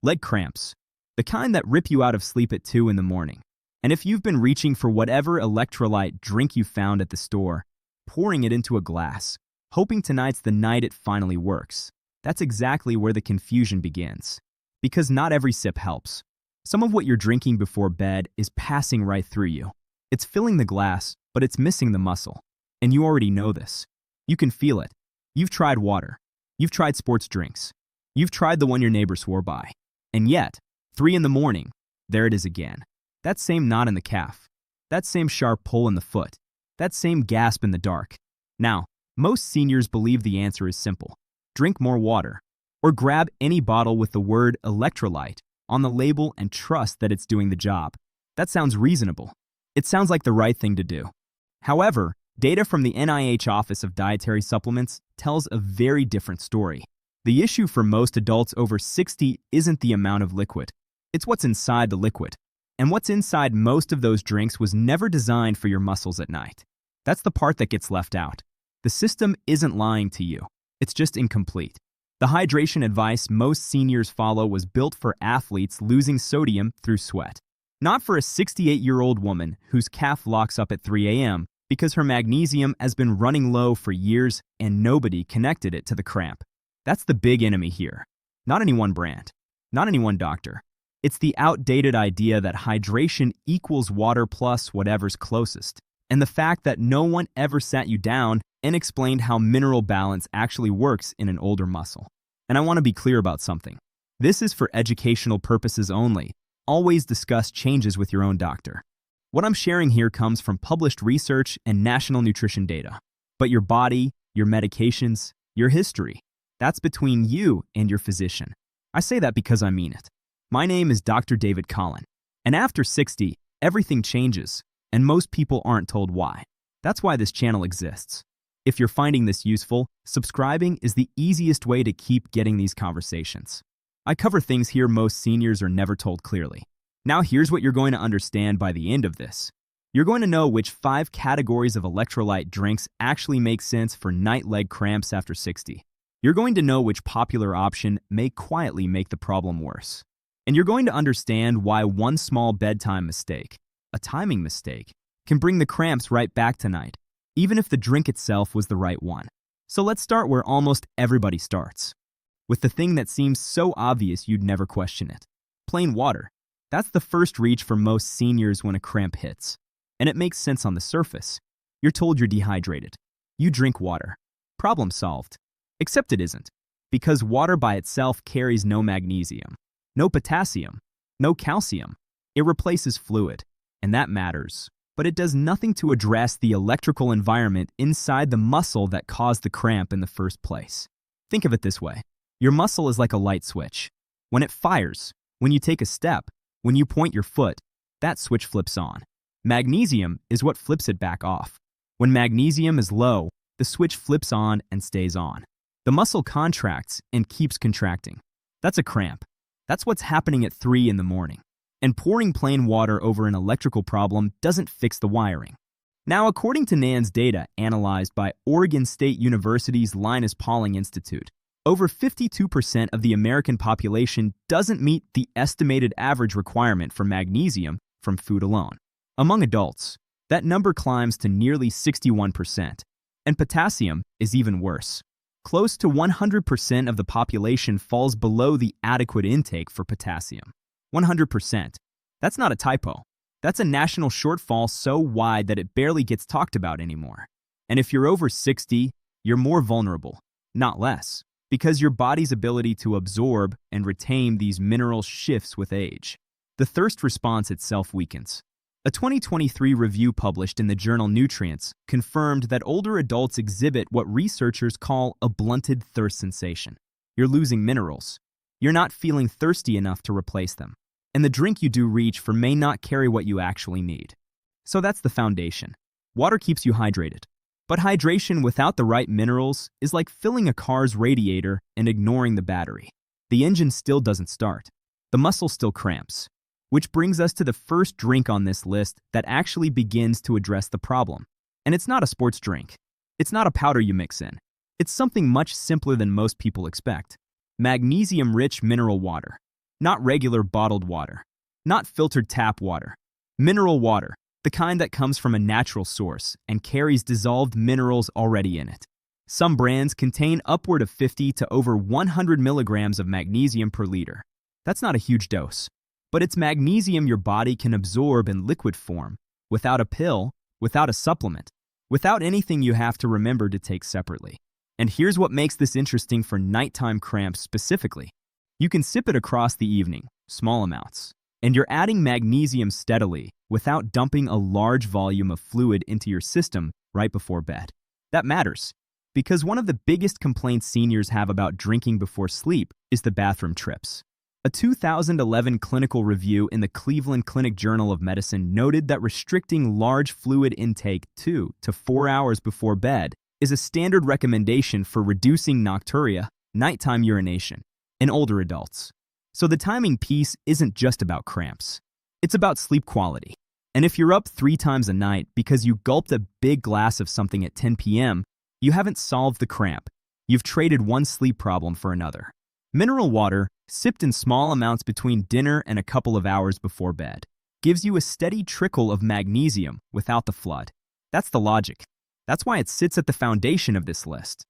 Leg cramps, the kind that rip you out of sleep at 2 in the morning. And if you've been reaching for whatever electrolyte drink you found at the store, pouring it into a glass, hoping tonight's the night it finally works, that's exactly where the confusion begins. Because not every sip helps. Some of what you're drinking before bed is passing right through you. It's filling the glass, but it's missing the muscle. And you already know this. You can feel it. You've tried water. You've tried sports drinks. You've tried the one your neighbor swore by. And yet, 3 in the morning, there it is again. That same knot in the calf. That same sharp pull in the foot. That same gasp in the dark. Now, most seniors believe the answer is simple. Drink more water. Or grab any bottle with the word Electrolyte on the label and trust that it's doing the job. That sounds reasonable. It sounds like the right thing to do. However, data from the NIH Office of Dietary Supplements tells a very different story. The issue for most adults over 60 isn't the amount of liquid. It's what's inside the liquid. And what's inside most of those drinks was never designed for your muscles at night. That's the part that gets left out. The system isn't lying to you. It's just incomplete. The hydration advice most seniors follow was built for athletes losing sodium through sweat. Not for a 68-year-old woman whose calf locks up at 3 a.m. because her magnesium has been running low for years and nobody connected it to the cramp. That's the big enemy here. Not any one brand. Not any one doctor. It's the outdated idea that hydration equals water plus whatever's closest. And the fact that no one ever sat you down and explained how mineral balance actually works in an older muscle. And I want to be clear about something. This is for educational purposes only. Always discuss changes with your own doctor. What I'm sharing here comes from published research and national nutrition data. But your body, your medications, your history, that's between you and your physician. I say that because I mean it. My name is Dr. David Collin. And after 60, everything changes. And most people aren't told why. That's why this channel exists. If you're finding this useful, subscribing is the easiest way to keep getting these conversations. I cover things here most seniors are never told clearly. Now here's what you're going to understand by the end of this. You're going to know which 5 categories of electrolyte drinks actually make sense for night leg cramps after 60. You're going to know which popular option may quietly make the problem worse. And you're going to understand why one small bedtime mistake, a timing mistake, can bring the cramps right back tonight, even if the drink itself was the right one. So let's start where almost everybody starts. With the thing that seems so obvious you'd never question it. Plain water. That's the first reach for most seniors when a cramp hits. And it makes sense on the surface. You're told you're dehydrated. You drink water. Problem solved. Except it isn't. Because water by itself carries no magnesium, no potassium, no calcium. It replaces fluid. And that matters. But it does nothing to address the electrical environment inside the muscle that caused the cramp in the first place. Think of it this way. Your muscle is like a light switch. When it fires, when you take a step, when you point your foot, that switch flips on. Magnesium is what flips it back off. When magnesium is low, the switch flips on and stays on. The muscle contracts and keeps contracting. That's a cramp. That's what's happening at 3 in the morning. And pouring plain water over an electrical problem doesn't fix the wiring. Now, according to NHANES data analyzed by Oregon State University's Linus Institute, over 52% of the American population doesn't meet the estimated average requirement for magnesium from food alone. Among adults, that number climbs to nearly 61%. And potassium is even worse. Close to 100% of the population falls below the adequate intake for potassium. 100%. That's not a typo. That's a national shortfall so wide that it barely gets talked about anymore. And if you're over 60, you're more vulnerable, not less, because your body's ability to absorb and retain these minerals shifts with age. The thirst response itself weakens. A 2023 review published in the journal Nutrients confirmed that older adults exhibit what researchers call a blunted thirst sensation. You're losing minerals. You're not feeling thirsty enough to replace them. And the drink you do reach for may not carry what you actually need. So that's the foundation. Water keeps you hydrated. But hydration without the right minerals is like filling a car's radiator and ignoring the battery. The engine still doesn't start. The muscle still cramps. Which brings us to the first drink on this list that actually begins to address the problem. And it's not a sports drink. It's not a powder you mix in. It's something much simpler than most people expect. Magnesium-rich mineral water. Not regular bottled water. Not filtered tap water. Mineral water, the kind that comes from a natural source and carries dissolved minerals already in it. Some brands contain upward of 50 to over 100 milligrams of magnesium per liter. That's not a huge dose, but it's magnesium your body can absorb in liquid form, without a pill, without a supplement, without anything you have to remember to take separately. And here's what makes this interesting for nighttime cramps specifically. You can sip it across the evening, small amounts, and you're adding magnesium steadily without dumping a large volume of fluid into your system right before bed. That matters, because one of the biggest complaints seniors have about drinking before sleep is the bathroom trips. A 2011 clinical review in the Cleveland Clinic Journal of Medicine noted that restricting large fluid intake 2 to 4 hours before bed is a standard recommendation for reducing nocturia, nighttime urination, in older adults. So the timing piece isn't just about cramps. It's about sleep quality. And if you're up 3 times a night because you gulped a big glass of something at 10 p.m., you haven't solved the cramp. You've traded one sleep problem for another. Mineral water, sipped in small amounts between dinner and a couple of hours before bed, gives you a steady trickle of magnesium without the flood. That's the logic. That's why it sits at the foundation of this list.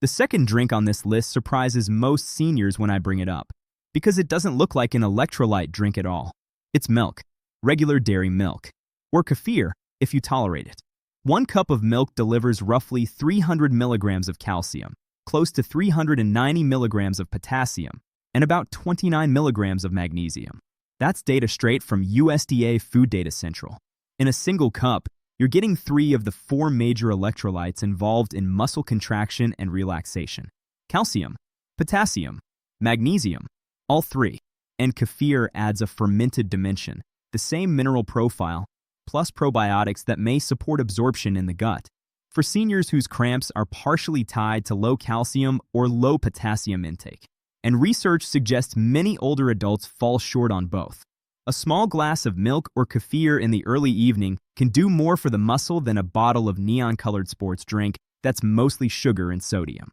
The second drink on this list surprises most seniors when I bring it up, because it doesn't look like an electrolyte drink at all. It's milk, regular dairy milk, or kefir if you tolerate it. 1 cup of milk delivers roughly 300 milligrams of calcium, close to 390 milligrams of potassium, and about 29 milligrams of magnesium. That's data straight from USDA FoodData Central. In a single cup, you're getting 3 of the 4 major electrolytes involved in muscle contraction and relaxation. Calcium, potassium, magnesium, all 3. And kefir adds a fermented dimension, the same mineral profile, plus probiotics that may support absorption in the gut. For seniors whose cramps are partially tied to low calcium or low potassium intake. And research suggests many older adults fall short on both. A small glass of milk or kefir in the early evening can do more for the muscle than a bottle of neon-colored sports drink that's mostly sugar and sodium.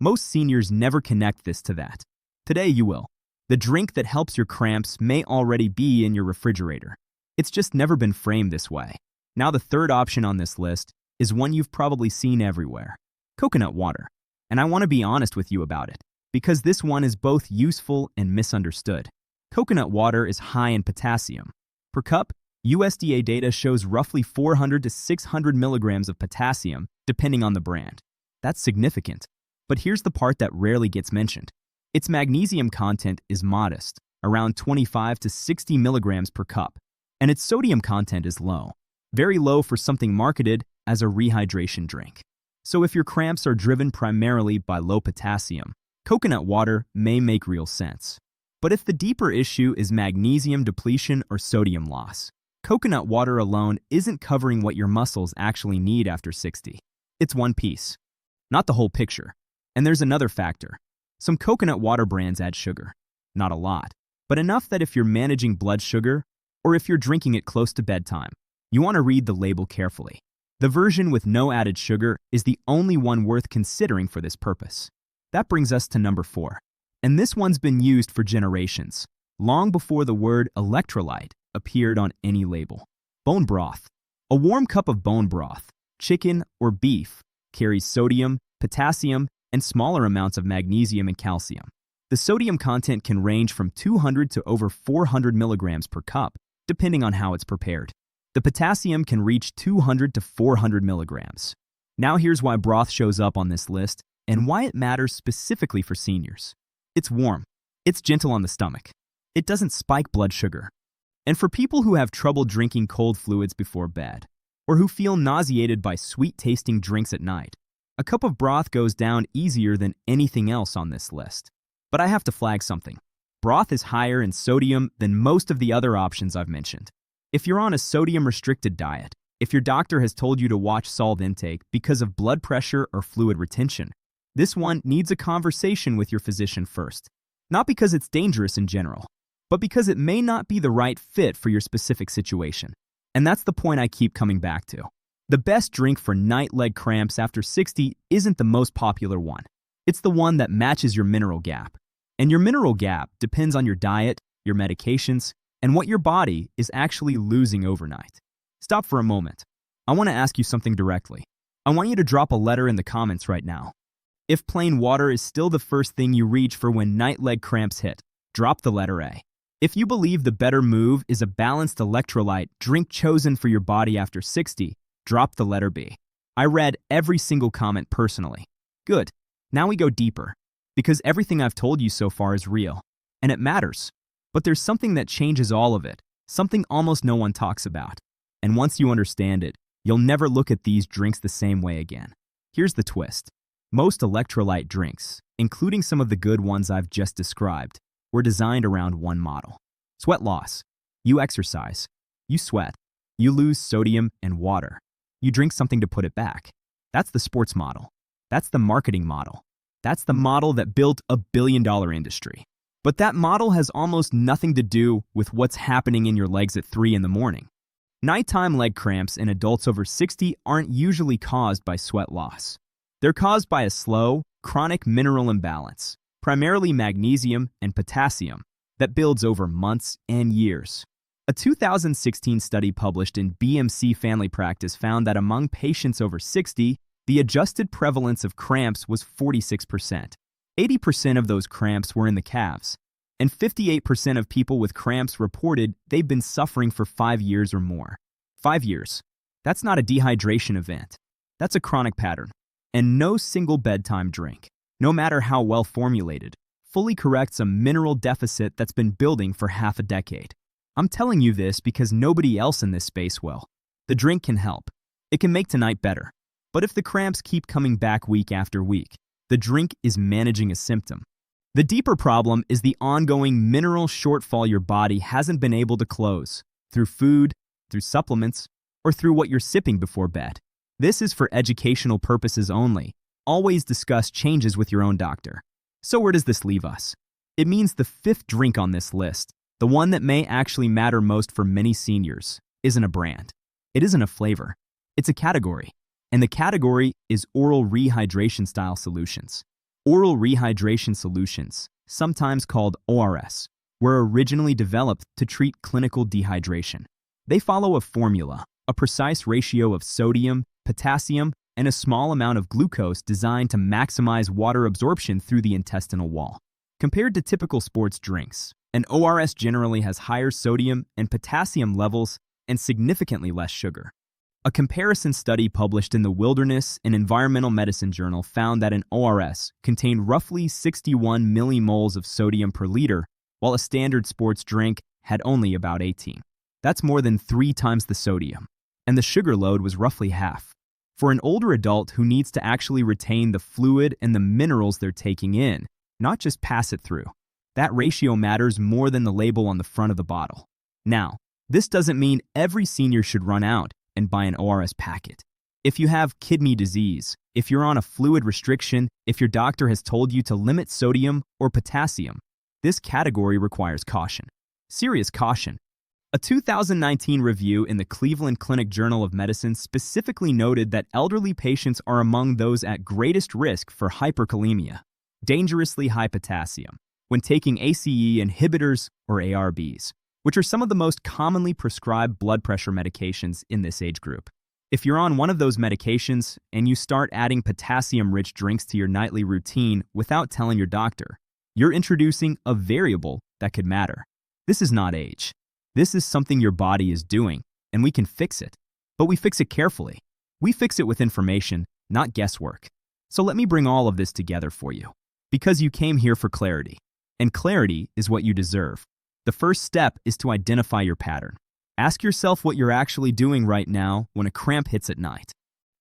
Most seniors never connect this to that. Today you will. The drink that helps your cramps may already be in your refrigerator. It's just never been framed this way. Now the third option on this list is one you've probably seen everywhere. Coconut water. And I want to be honest with you about it, because this one is both useful and misunderstood. Coconut water is high in potassium. Per cup, USDA data shows roughly 400 to 600 milligrams of potassium, depending on the brand. That's significant. But here's the part that rarely gets mentioned. Its magnesium content is modest, around 25 to 60 milligrams per cup, and its sodium content is low, very low for something marketed as a rehydration drink. So if your cramps are driven primarily by low potassium, coconut water may make real sense. But if the deeper issue is magnesium depletion or sodium loss, coconut water alone isn't covering what your muscles actually need after 60. It's one piece, not the whole picture. And there's another factor. Some coconut water brands add sugar. Not a lot, but enough that if you're managing blood sugar, or if you're drinking it close to bedtime, you want to read the label carefully. The version with no added sugar is the only one worth considering for this purpose. That brings us to number 4. And this one's been used for generations, long before the word electrolyte appeared on any label. Bone broth. A warm cup of bone broth, chicken or beef, carries sodium, potassium, and smaller amounts of magnesium and calcium. The sodium content can range from 200 to over 400 milligrams per cup, depending on how it's prepared. The potassium can reach 200 to 400 milligrams. Now here's why broth shows up on this list and why it matters specifically for seniors. It's warm. It's gentle on the stomach. It doesn't spike blood sugar. And for people who have trouble drinking cold fluids before bed, or who feel nauseated by sweet-tasting drinks at night, a cup of broth goes down easier than anything else on this list. But I have to flag something. Broth is higher in sodium than most of the other options I've mentioned. If you're on a sodium-restricted diet, if your doctor has told you to watch salt intake because of blood pressure or fluid retention, this one needs a conversation with your physician first. Not because it's dangerous in general, but because it may not be the right fit for your specific situation. And that's the point I keep coming back to. The best drink for night leg cramps after 60 isn't the most popular one. It's the one that matches your mineral gap. And your mineral gap depends on your diet, your medications, and what your body is actually losing overnight. Stop for a moment. I want to ask you something directly. I want you to drop a letter in the comments right now. If plain water is still the first thing you reach for when night leg cramps hit, drop the letter A. If you believe the better move is a balanced electrolyte drink chosen for your body after 60, drop the letter B. I read every single comment personally. Good. Now we go deeper. Because everything I've told you so far is real. And it matters. But there's something that changes all of it. Something almost no one talks about. And once you understand it, you'll never look at these drinks the same way again. Here's the twist. Most electrolyte drinks, including some of the good ones I've just described, were designed around one model. Sweat loss. You exercise. You sweat. You lose sodium and water. You drink something to put it back. That's the sports model. That's the marketing model. That's the model that built a billion-dollar industry. But that model has almost nothing to do with what's happening in your legs at 3 in the morning. Nighttime leg cramps in adults over 60 aren't usually caused by sweat loss. They're caused by a slow, chronic mineral imbalance, primarily magnesium and potassium, that builds over months and years. A 2016 study published in BMC Family Practice found that among patients over 60, the adjusted prevalence of cramps was 46%. 80% of those cramps were in the calves, and 58% of people with cramps reported they've been suffering for 5 years or more. 5 years. That's not a dehydration event. That's a chronic pattern. And no single bedtime drink, no matter how well formulated, fully corrects a mineral deficit that's been building for half a decade. I'm telling you this because nobody else in this space will. The drink can help. It can make tonight better. But if the cramps keep coming back week after week, the drink is managing a symptom. The deeper problem is the ongoing mineral shortfall your body hasn't been able to close through food, through supplements, or through what you're sipping before bed. This is for educational purposes only. Always discuss changes with your own doctor. So where does this leave us? It means the 5th drink on this list, the one that may actually matter most for many seniors, isn't a brand. It isn't a flavor. It's a category. And the category is oral rehydration style solutions. Oral rehydration solutions, sometimes called ORS, were originally developed to treat clinical dehydration. They follow a formula, a precise ratio of sodium, potassium, and a small amount of glucose designed to maximize water absorption through the intestinal wall. Compared to typical sports drinks, an ORS generally has higher sodium and potassium levels and significantly less sugar. A comparison study published in the Wilderness and Environmental Medicine Journal found that an ORS contained roughly 61 millimoles of sodium per liter, while a standard sports drink had only about 18. That's more than 3 times the sodium, and the sugar load was roughly half. For an older adult who needs to actually retain the fluid and the minerals they're taking in, not just pass it through, that ratio matters more than the label on the front of the bottle. Now, this doesn't mean every senior should run out and buy an ORS packet. If you have kidney disease, if you're on a fluid restriction, if your doctor has told you to limit sodium or potassium, this category requires caution. Serious caution. A 2019 review in the Cleveland Clinic Journal of Medicine specifically noted that elderly patients are among those at greatest risk for hyperkalemia, dangerously high potassium, when taking ACE inhibitors or ARBs, which are some of the most commonly prescribed blood pressure medications in this age group. If you're on one of those medications and you start adding potassium-rich drinks to your nightly routine without telling your doctor, you're introducing a variable that could matter. This is not age. This is something your body is doing, and we can fix it. But we fix it carefully. We fix it with information, not guesswork. So let me bring all of this together for you. Because you came here for clarity. And clarity is what you deserve. The first step is to identify your pattern. Ask yourself what you're actually doing right now when a cramp hits at night.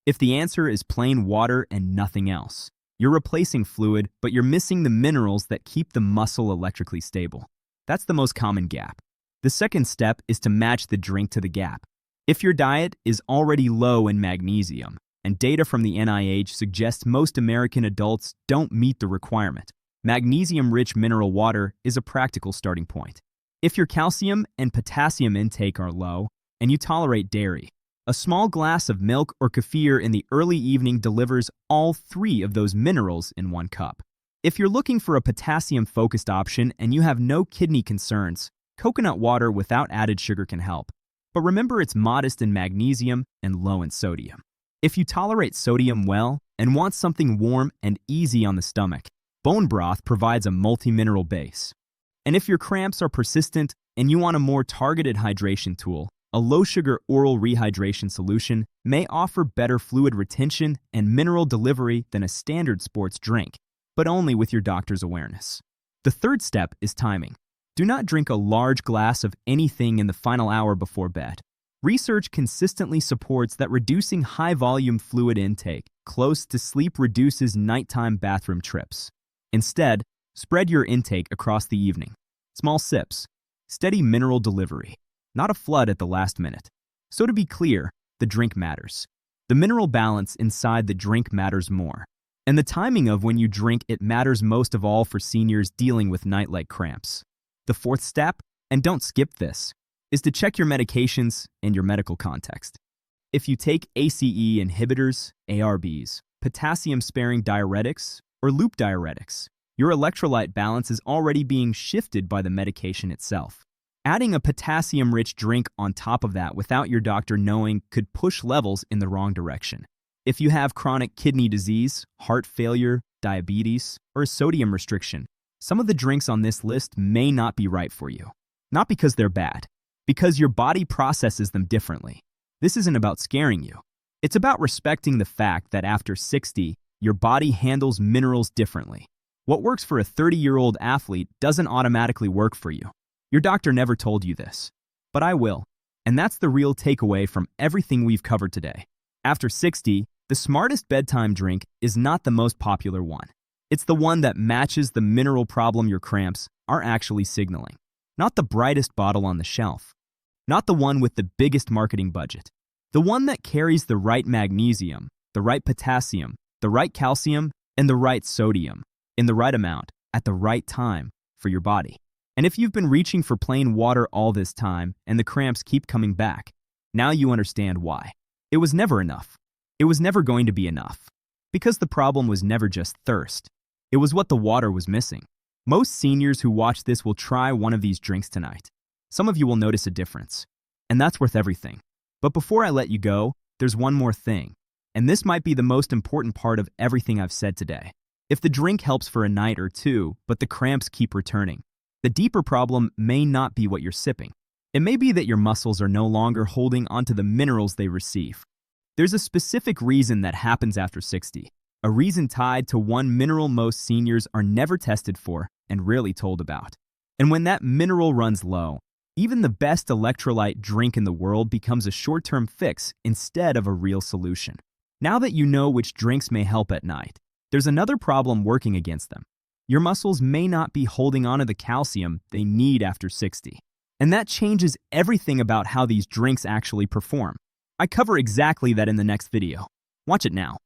If the answer is plain water and nothing else, you're replacing fluid, but you're missing the minerals that keep the muscle electrically stable. That's the most common gap. The second step is to match the drink to the gap. If your diet is already low in magnesium, and data from the NIH suggests most American adults don't meet the requirement, magnesium-rich mineral water is a practical starting point. If your calcium and potassium intake are low, and you tolerate dairy, a small glass of milk or kefir in the early evening delivers all 3 of those minerals in 1 cup. If you're looking for a potassium-focused option and you have no kidney concerns, Coconut water without added sugar can help, but remember it's modest in magnesium and low in sodium. If you tolerate sodium well and want something warm and easy on the stomach, bone broth provides a multi-mineral base. And if your cramps are persistent and you want a more targeted hydration tool, a low-sugar oral rehydration solution may offer better fluid retention and mineral delivery than a standard sports drink, but only with your doctor's awareness. The third step is timing. Do not drink a large glass of anything in the final hour before bed. Research consistently supports that reducing high-volume fluid intake close to sleep reduces nighttime bathroom trips. Instead, spread your intake across the evening. Small sips, steady mineral delivery, not a flood at the last minute. So to be clear, the drink matters. The mineral balance inside the drink matters more. And the timing of when you drink it matters most of all for seniors dealing with night-like cramps. The fourth step, and don't skip this, is to check your medications and your medical context. If you take ACE inhibitors, ARBs, potassium-sparing diuretics, or loop diuretics, your electrolyte balance is already being shifted by the medication itself. Adding a potassium-rich drink on top of that without your doctor knowing could push levels in the wrong direction. If you have chronic kidney disease, heart failure, diabetes, or a sodium restriction, some of the drinks on this list may not be right for you. Not because they're bad, because your body processes them differently. This isn't about scaring you. It's about respecting the fact that after 60, your body handles minerals differently. What works for a 30-year-old athlete doesn't automatically work for you. Your doctor never told you this, but I will. And that's the real takeaway from everything we've covered today. After 60, the smartest bedtime drink is not the most popular one. It's the one that matches the mineral problem your cramps are actually signaling. Not the brightest bottle on the shelf. Not the one with the biggest marketing budget. The one that carries the right magnesium, the right potassium, the right calcium, and the right sodium, in the right amount, at the right time, for your body. And if you've been reaching for plain water all this time and the cramps keep coming back, now you understand why. It was never enough. It was never going to be enough. Because the problem was never just thirst. It was what the water was missing. Most seniors who watch this will try one of these drinks tonight. Some of you will notice a difference. And that's worth everything. But before I let you go, there's one more thing. And this might be the most important part of everything I've said today. If the drink helps for a night or two, but the cramps keep returning, the deeper problem may not be what you're sipping. It may be that your muscles are no longer holding onto the minerals they receive. There's a specific reason that happens after 60. A reason tied to one mineral most seniors are never tested for and rarely told about. And when that mineral runs low, even the best electrolyte drink in the world becomes a short-term fix instead of a real solution. Now that you know which drinks may help at night, there's another problem working against them. Your muscles may not be holding onto the calcium they need after 60. And that changes everything about how these drinks actually perform. I cover exactly that in the next video. Watch it now.